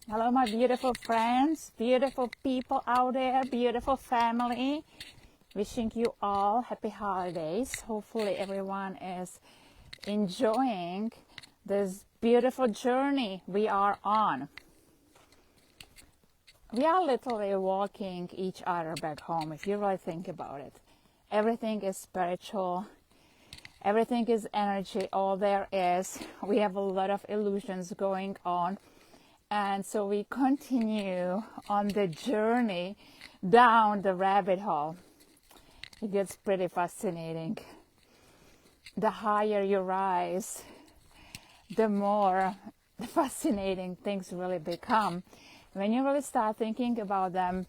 Hello, my beautiful friends, beautiful people out there, beautiful family. Wishing you all happy holidays. Hopefully everyone is enjoying this beautiful journey we are on. We are literally walking each other back home, if you really think about it. Everything is spiritual. Everything is energy. All there is. We have a lot of illusions going on. And so we continue on the journey down the rabbit hole. It gets pretty fascinating. The higher you rise, the more fascinating things really become. When you really start thinking about them,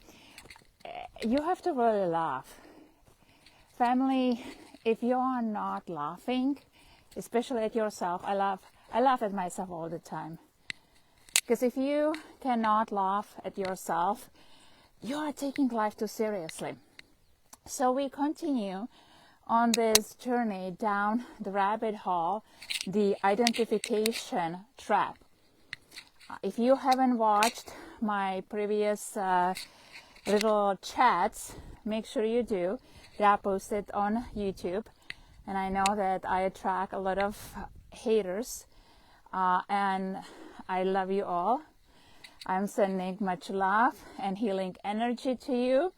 you have to really laugh. Family, if you are not laughing, especially at yourself, I laugh at myself all the time. Because if you cannot laugh at yourself, you are taking life too seriously. So we continue on this journey down the rabbit hole, the identification trap. If you haven't watched my previous little chats, make sure you do. They are posted on YouTube. And I know that I attract a lot of haters. And I love you all. I'm sending much love and healing energy to you.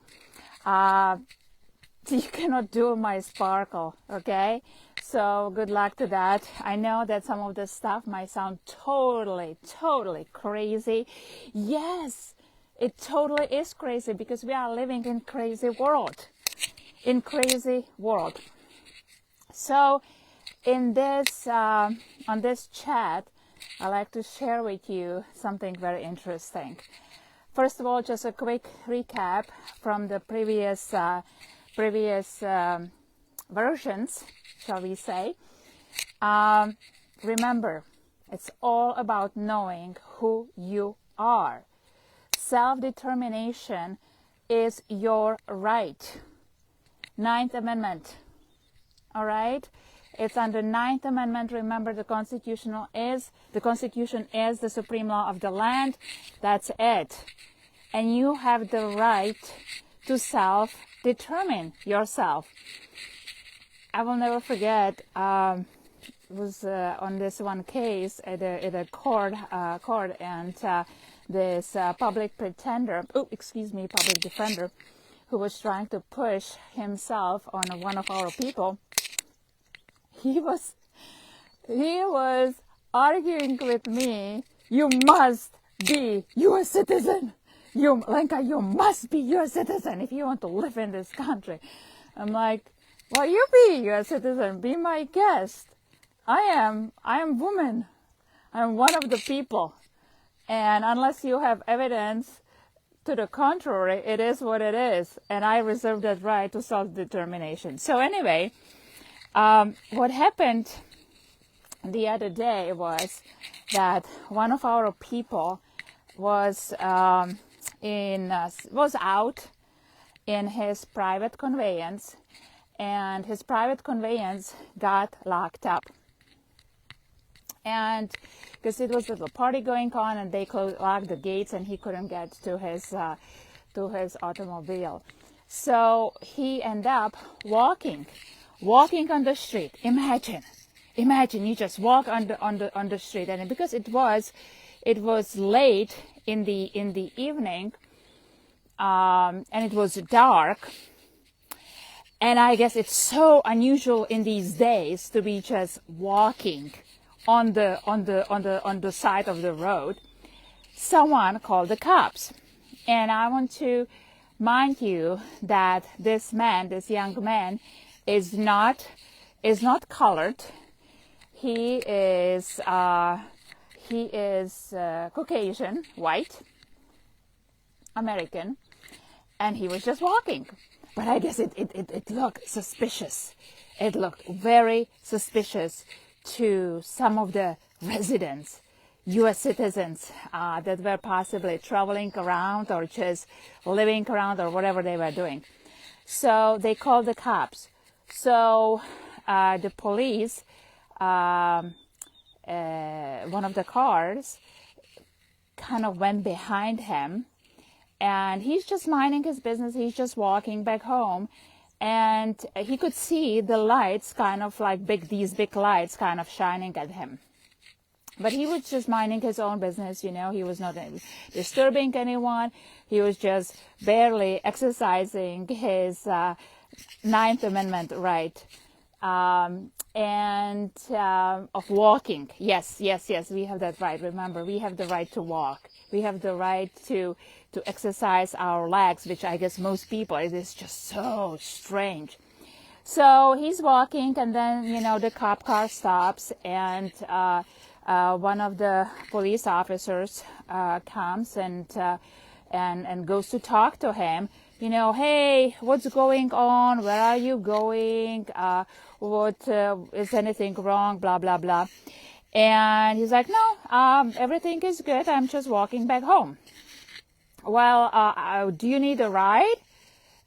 You cannot do my sparkle, okay? So good luck to that. I know that some of the stuff might sound totally crazy. Yes, it totally is crazy because we are living in crazy world. So in this, on this chat, I'd like to share with you something very interesting. First of all, just a quick recap from the previous versions, shall we say. Remember, it's all about knowing who you are. Self-determination is your right. Ninth Amendment. All right? It's under Ninth Amendment. Remember, the Constitution is the supreme law of the land. That's it. And you have the right to self-determine yourself. I will never forget. It was on this one case at a court, and this public defender, who was trying to push himself on one of our people. He was arguing with me. You must be U.S. citizen. Lenka, you must be U.S. citizen if you want to live in this country. I'm like, well, you be U.S. citizen. Be my guest. I am woman. I'm one of the people. And unless you have evidence to the contrary, it is what it is. And I reserve that right to self-determination. So anyway, what happened the other day was that one of our people was out in his private conveyance, and his private conveyance got locked up. And because it was a little party going on, and they locked the gates, and he couldn't get to his automobile. So he ended up walking on the street. Imagine you just walk on the street, and because it was late in the evening, and it was dark, and I guess it's so unusual in these days to be just walking on the side of the road. Someone called the cops, and I want to mind you that this young man is not colored. He is Caucasian, white, American, and he was just walking. But I guess it looked suspicious. It looked very suspicious to some of the residents, U.S. citizens that were possibly traveling around or just living around or whatever they were doing. So they called the cops. So the police one of the cars kind of went behind him, and he's just minding his business. He's just walking back home, and he could see the lights kind of like these big lights kind of shining at him. But he was just minding his own business, you know. He was not disturbing anyone. He was just barely exercising his Ninth Amendment right. Of walking. Yes, we have that right. Remember, we have the right to walk. We have the right to exercise our legs, which I guess most people, it is just so strange. So he's walking, and then, you know, the cop car stops, and one of the police officers comes and goes to talk to him. You know, hey, what's going on? Where are you going? Is anything wrong? Blah, blah, blah. And he's like, no, everything is good. I'm just walking back home. Well, do you need a ride?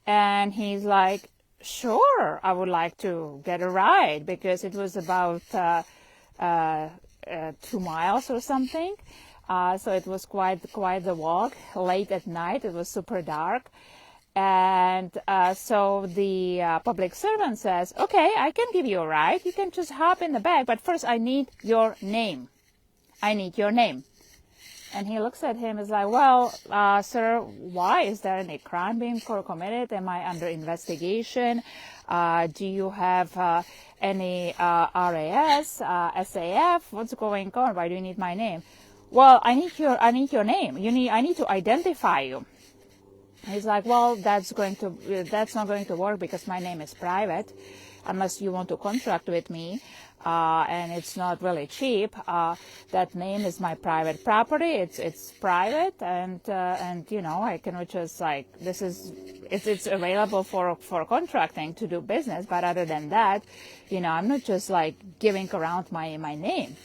And he's like, sure, I would like to get a ride, because it was about 2 miles or something. So it was quite the walk. Late at night, it was super dark. And so the public servant says, okay, I can give you a ride. You can just hop in the back, but first I need your name. I need your name. And he looks at him, is like, well, sir, why? Is there any crime being committed? Am I under investigation? Do you have any RAS, SAF? What's going on? Why do you need my name? Well, I need your name. I need to identify you. He's like, well, that's not going to work, because my name is private, unless you want to contract with me, and it's not really cheap. That name is my private property. It's private, and you know, I can just like, it's available for contracting to do business. But other than that, you know, I'm not just like giving around my name.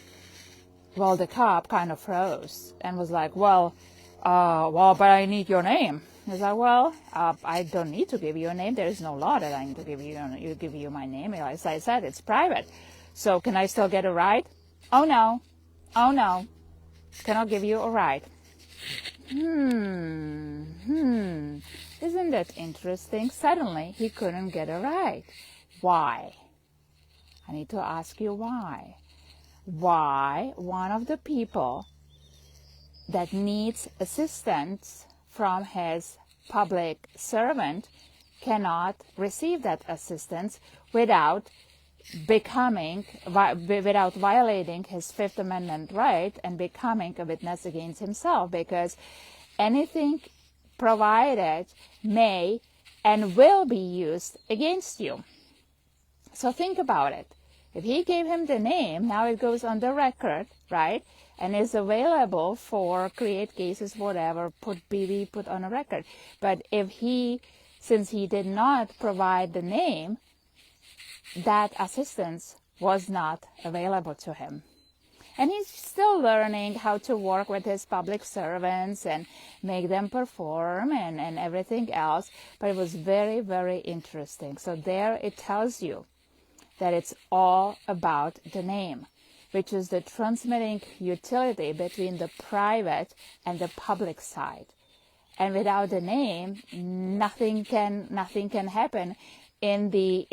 Well, the cop kind of froze and was like, well, but I need your name. He's like, well, I don't need to give you a name. There is no law that I need to give you my name. As I said, it's private. So can I still get a ride? Oh no, cannot give you a ride. Isn't that interesting? Suddenly he couldn't get a ride. Why? I need to ask you why. Why one of the people that needs assistance from his public servant cannot receive that assistance without violating his Fifth Amendment right and becoming a witness against himself, because anything provided may and will be used against you. So think about it. If he gave him the name, now it goes on the record, right? And is available for create cases, whatever, be put on a record. But since he did not provide the name, that assistance was not available to him. And he's still learning how to work with his public servants and make them perform and everything else. But it was very, very interesting. So there it tells you that it's all about the name, which is the transmitting utility between the private and the public side. And without the name, nothing can happen in the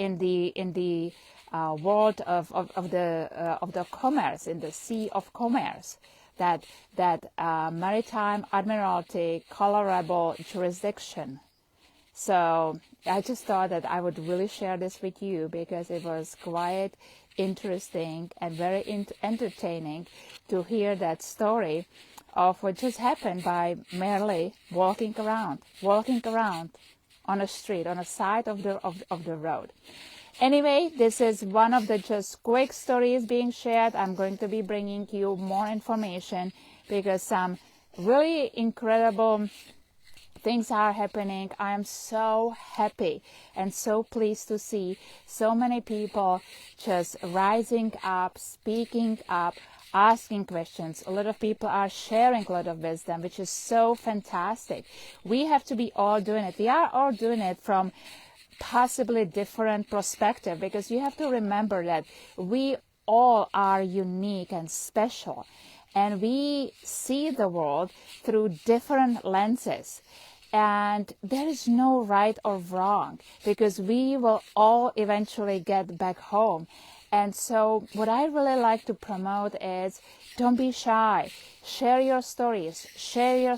world of the commerce, in the sea of commerce, that maritime admiralty colorable jurisdiction. So I just thought that I would really share this with you, because it was quite interesting and very entertaining to hear that story of what just happened by merely walking around on a street, on a side of the road. Anyway, this is one of the just quick stories being shared. I'm going to be bringing you more information, because some really incredible things are happening. I am so happy and so pleased to see so many people just rising up, speaking up, asking questions. A lot of people are sharing a lot of wisdom, which is so fantastic. We have to be all doing it. We are all doing it from possibly different perspective, because you have to remember that we all are unique and special. And we see the world through different lenses. And there is no right or wrong, because we will all eventually get back home. And so what I really like to promote is, don't be shy. Share your stories, share your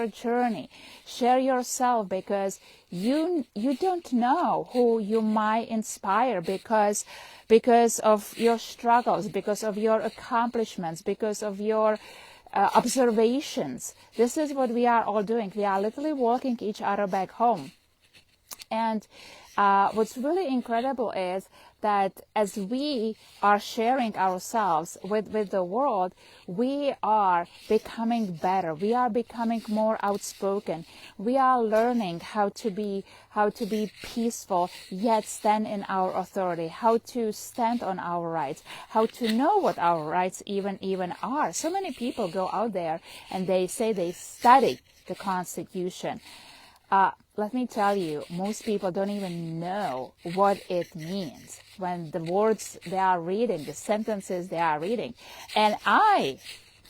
journey, share yourself, because you don't know who you might inspire because of your struggles, because of your accomplishments, because of your observations. This is what we are all doing. We are literally walking each other back home. And what's really incredible is that as we are sharing ourselves with the world, we are becoming better. We are becoming more outspoken. We are learning how to be peaceful, yet stand in our authority, how to stand on our rights, how to know what our rights even are. So many people go out there and they say they study the Constitution. Let me tell you, most people don't even know what it means when the words they are reading, the sentences they are reading. And I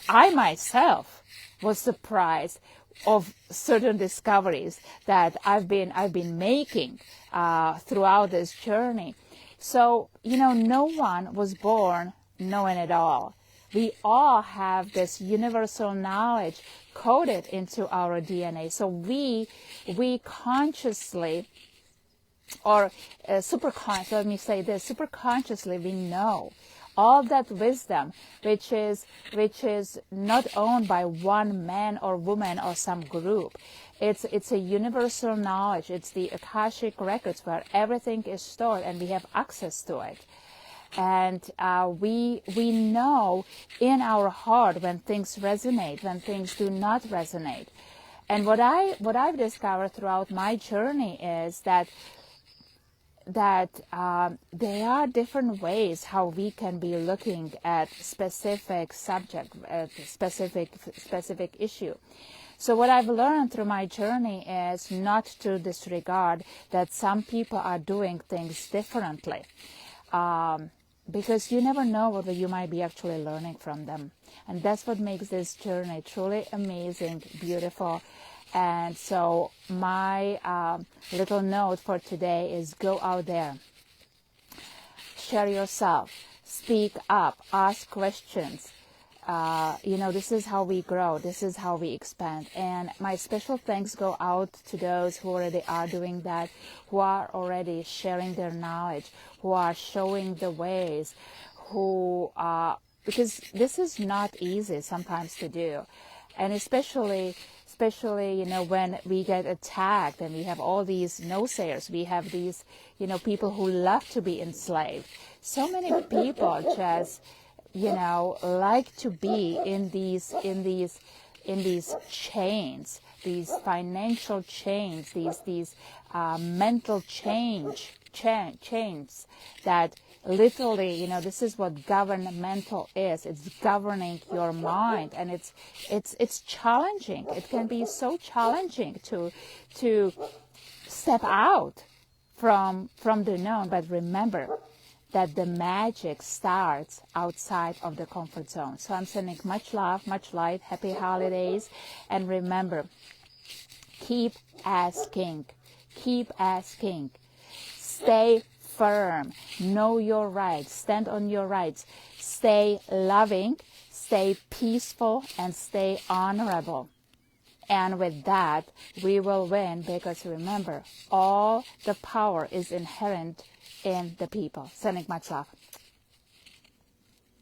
myself was surprised of certain discoveries that I've been making throughout this journey. So, no one was born knowing it all. We all have this universal knowledge coded into our DNA. So we consciously, or superconsciously, we know all that wisdom, which is not owned by one man or woman or some group. It's a universal knowledge. It's the Akashic records where everything is stored and we have access to it. And we know in our heart when things resonate, when things do not resonate. And what I've discovered throughout my journey is that there are different ways how we can be looking at specific subject, specific issue. So what I've learned through my journey is not to disregard that some people are doing things differently. Because you never know what you might be actually learning from them. And that's what makes this journey truly amazing, beautiful. And so my little note for today is, go out there, share yourself, speak up, ask questions. This is how we grow. This is how we expand. And my special thanks go out to those who already are doing that, who are already sharing their knowledge, who are showing the ways, because this is not easy sometimes to do. And especially, when we get attacked and we have all these no-sayers, we have these, people who love to be enslaved. So many people just, like to be in these chains, these financial chains, these mental chains that literally, you know, this is what governmental is. It's governing your mind, and it's challenging. It can be so challenging to step out from the known. But remember that the magic starts outside of the comfort zone. So I'm sending much love, much light, happy holidays, and remember, keep asking, stay firm, know your rights, stand on your rights, stay loving, stay peaceful, and stay honorable. And with that, we will win, because remember, all the power is inherent in the people. Sending much love.